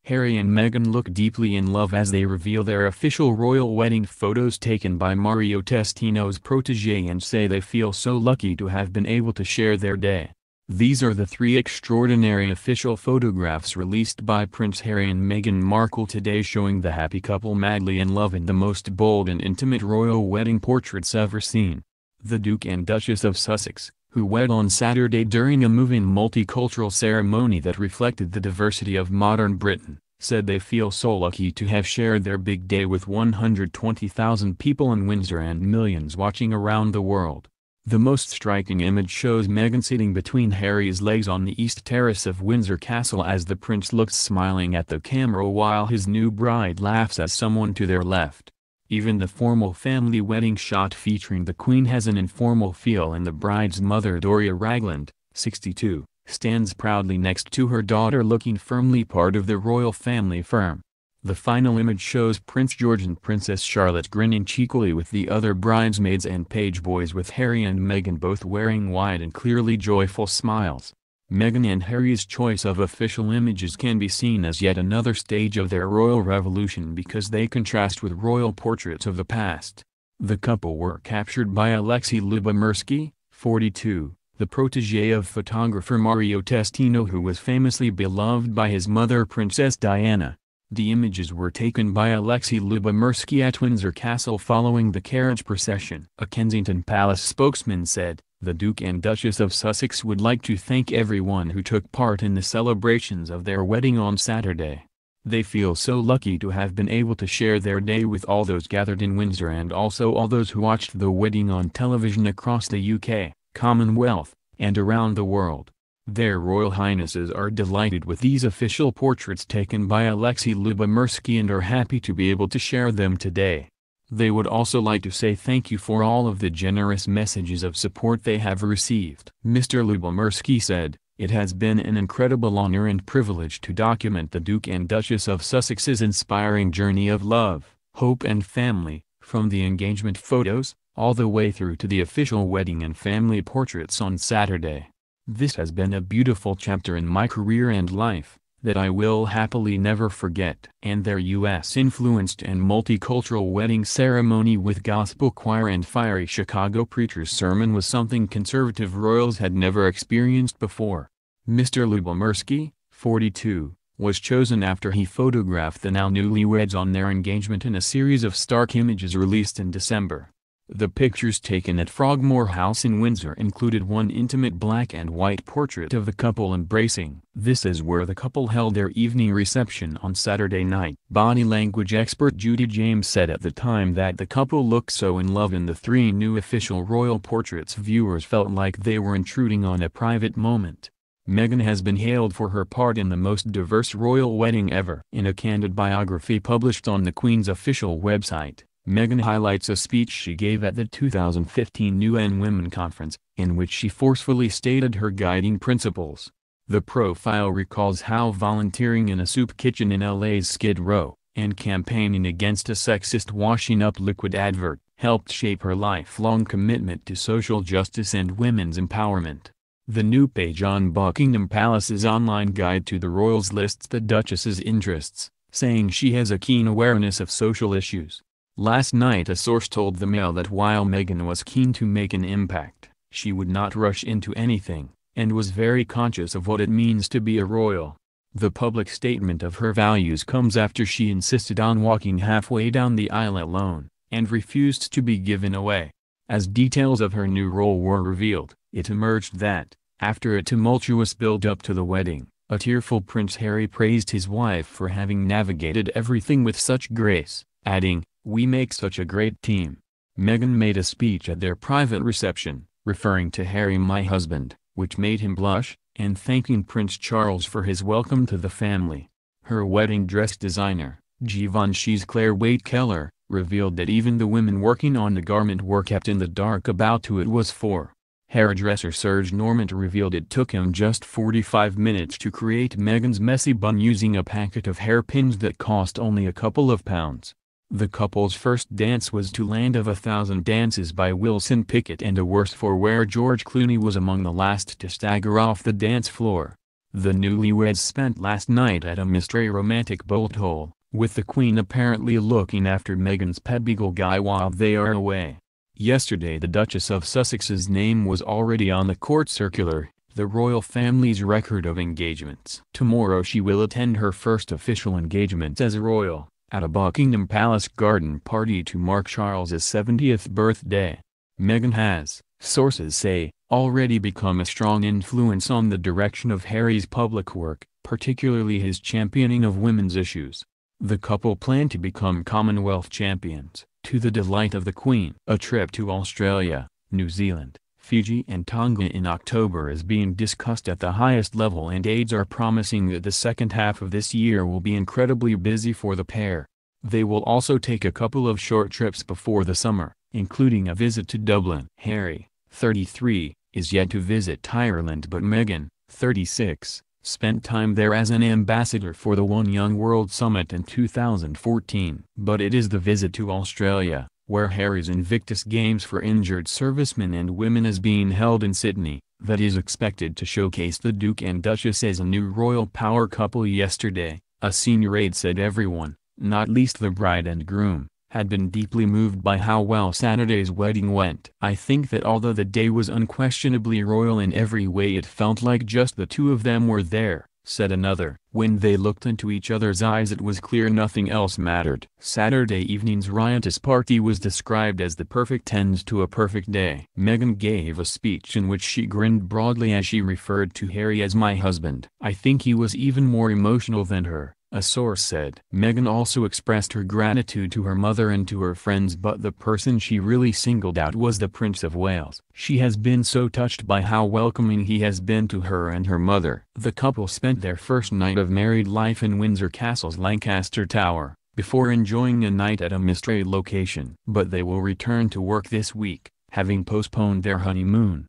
Harry and Meghan look deeply in love as they reveal their official royal wedding photos taken by Mario Testino's protege and say they feel so lucky to have been able to share their day. These are the three extraordinary official photographs released by Prince Harry and Meghan Markle today, showing the happy couple madly in love in the most bold and intimate royal wedding portraits ever seen. The Duke and Duchess of Sussex, who wed on Saturday during a moving multicultural ceremony that reflected the diversity of modern Britain, said they feel so lucky to have shared their big day with 120,000 people in Windsor and millions watching around the world. The most striking image shows Meghan sitting between Harry's legs on the east terrace of Windsor Castle as the prince looks smiling at the camera while his new bride laughs at someone to their left. Even the formal family wedding shot featuring the Queen has an informal feel, and the bride's mother, Doria Ragland, 62, stands proudly next to her daughter looking firmly part of the royal family firm. The final image shows Prince George and Princess Charlotte grinning cheekily with the other bridesmaids and page boys, with Harry and Meghan both wearing wide and clearly joyful smiles. Meghan and Harry's choice of official images can be seen as yet another stage of their royal revolution because they contrast with royal portraits of the past. The couple were captured by Alexei Lubomirsky, 42, the protege of photographer Mario Testino, who was famously beloved by his mother Princess Diana. The images were taken by Alexei Lubomirsky at Windsor Castle following the carriage procession. A Kensington Palace spokesman said, "The Duke and Duchess of Sussex would like to thank everyone who took part in the celebrations of their wedding on Saturday. They feel so lucky to have been able to share their day with all those gathered in Windsor and also all those who watched the wedding on television across the UK, Commonwealth, and around the world. Their Royal Highnesses are delighted with these official portraits taken by Alexei Lubomirsky and are happy to be able to share them today. They would also like to say thank you for all of the generous messages of support they have received." Mr. Lubomirsky said, "It has been an incredible honor and privilege to document the Duke and Duchess of Sussex's inspiring journey of love, hope and family, from the engagement photos, all the way through to the official wedding and family portraits on Saturday. This has been a beautiful chapter in my career and life that I will happily never forget." And their US-influenced and multicultural wedding ceremony with gospel choir and fiery Chicago preacher's sermon was something conservative royals had never experienced before. Mr. Lubomirsky, 42, was chosen after he photographed the now newlyweds on their engagement in a series of stark images released in December. The pictures taken at Frogmore House in Windsor included one intimate black and white portrait of the couple embracing. This is where the couple held their evening reception on Saturday night. Body language expert Judy James said at the time that the couple looked so in love in the three new official royal portraits viewers felt like they were intruding on a private moment. Meghan has been hailed for her part in the most diverse royal wedding ever. In a candid biography published on the Queen's official website, Meghan highlights a speech she gave at the 2015 UN Women Conference, in which she forcefully stated her guiding principles. The profile recalls how volunteering in a soup kitchen in LA's Skid Row, and campaigning against a sexist washing up liquid advert, helped shape her lifelong commitment to social justice and women's empowerment. The new page on Buckingham Palace's online guide to the royals lists the Duchess's interests, saying she has a keen awareness of social issues. Last night a source told the Mail that while Meghan was keen to make an impact, she would not rush into anything, and was very conscious of what it means to be a royal. The public statement of her values comes after she insisted on walking halfway down the aisle alone, and refused to be given away. As details of her new role were revealed, it emerged that, after a tumultuous build-up to the wedding, a tearful Prince Harry praised his wife for having navigated everything with such grace, adding, "We make such a great team." Meghan made a speech at their private reception, referring to Harry, "my husband," which made him blush, and thanking Prince Charles for his welcome to the family. Her wedding dress designer, Givenchy's Claire Waite-Keller, revealed that even the women working on the garment were kept in the dark about who it was for. Hairdresser Serge Normant revealed it took him just 45 minutes to create Meghan's messy bun using a packet of hairpins that cost only a couple of pounds. The couple's first dance was to Land of a Thousand Dances by Wilson Pickett, and a worse for wear George Clooney was among the last to stagger off the dance floor. The newlyweds spent last night at a mystery romantic boat hole, with the Queen apparently looking after Meghan's pet beagle Guy while they are away. Yesterday the Duchess of Sussex's name was already on the court circular, the royal family's record of engagements. Tomorrow she will attend her first official engagement as a royal, at a Buckingham Palace garden party to mark Charles's 70th birthday. Meghan has, sources say, already become a strong influence on the direction of Harry's public work, particularly his championing of women's issues. The couple plan to become Commonwealth champions, to the delight of the Queen. A trip to Australia, New Zealand, Fiji and Tonga in October is being discussed at the highest level, and aides are promising that the second half of this year will be incredibly busy for the pair. They will also take a couple of short trips before the summer, including a visit to Dublin. Harry, 33, is yet to visit Ireland, but Meghan, 36, spent time there as an ambassador for the One Young World Summit in 2014. But it is the visit to Australia, where Harry's Invictus Games for injured servicemen and women is being held in Sydney, that is expected to showcase the Duke and Duchess as a new royal power couple. Yesterday, a senior aide said everyone, not least the bride and groom, had been deeply moved by how well Saturday's wedding went. "I think that although the day was unquestionably royal in every way, it felt like just the two of them were there," said another. "When they looked into each other's eyes it was clear nothing else mattered." Saturday evening's riotous party was described as the perfect end to a perfect day. Meghan gave a speech in which she grinned broadly as she referred to Harry as "my husband." "I think he was even more emotional than her," a source said. Meghan also expressed her gratitude to her mother and to her friends, but the person she really singled out was the Prince of Wales. She has been so touched by how welcoming he has been to her and her mother. The couple spent their first night of married life in Windsor Castle's Lancaster Tower, before enjoying a night at a mystery location. But they will return to work this week, having postponed their honeymoon.